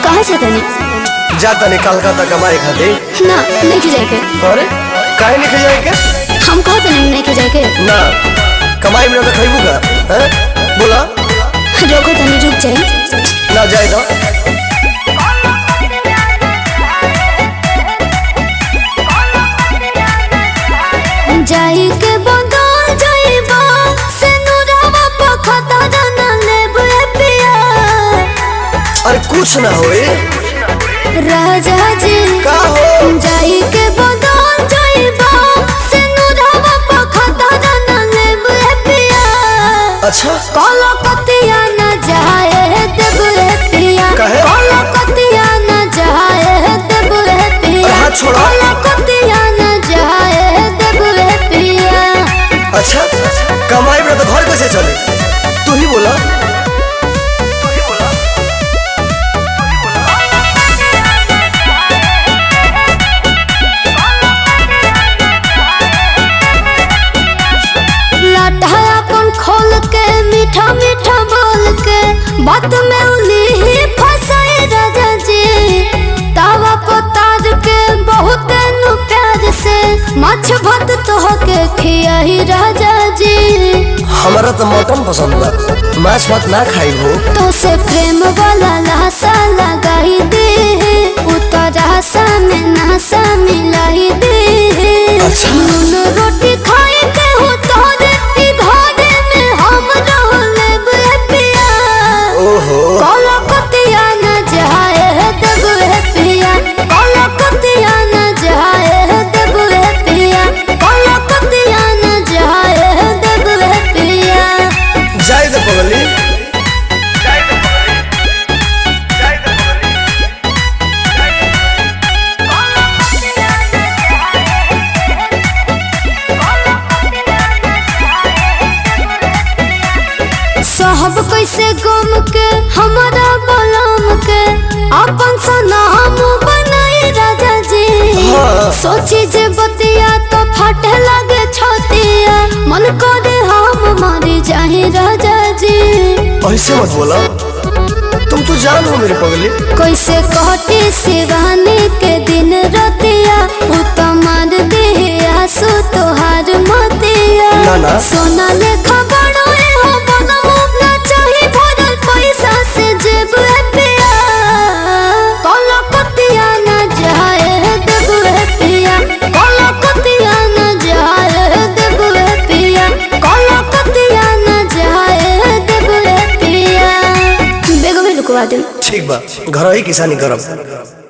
कहाँ से तनी जाता नहीं कलकत्ता कमाए खाते ना नहीं जाए के। अरे काहे नहीं जाए के? हम कहते नहीं जाए के ना कमाई में तो खइबू का हैं बोला रोको तनी रुक जाए ना जाए तो जाई के बंगाल जाइबा से नुरावा पखता ना लेबे पिया। अरे कुछ ना होए राजा जी का हो जाई के बंगाल जाइबा से नुरावा पखता ना लेबे पिया। अच्छा कलकतिया ना जाए देबे पिया काहे? कलकतिया ना जाए देबे पिया। हाथ छोड़ा। कलकतिया ना जाए देबे पिया। अच्छा कमाई में तो घर कैसे चले तू ही बोला लाटाया कौन खोल के मीठा मीठा बोल के बात में उली ही फंसाए राजा जी। तावा पतार के बहुत नु प्यार से माछ भात तो के खिया ही राजा जी। हमारा तो मटन पसंद बा माछ भात ना खाई हो तो से प्रेम वाला लाशा लगाई दे उतरा सा में नासा मिलाई दे। अच्छा। नून रोटी खाए के हो तोरे ई घरे में हम रहले पिया। ओहो कलकतिया न जाए देबे पिया कलकतिया न जाए देबे पिया कलकतिया न जाए देबे पिया। जाए तो पगली साहब कैसे गम के हमारा बलम के अपन सनाम बनाए राजा जी। हाँ। सोची जे बतिया तो फटे लगे छतिया मन करे हम मारी जाए राजा जी। ऐसे मत बोला तुम तो जान हो मेरी पगली कैसे कहती शिवानी के दिन रतिया उतमार दे आंसू तोहार मतिया। ना ना। सोना लेखा बड़ोए हो बनमु ना चाही भरल पैसा से जेब पिया। कलकतिया ना जाए देबे पिया कलकतिया ना जाए देबे पिया कलकतिया ना जाए देबे पिया। बेगो में लुकवा दे ठीक बा घर ही किसानी करब।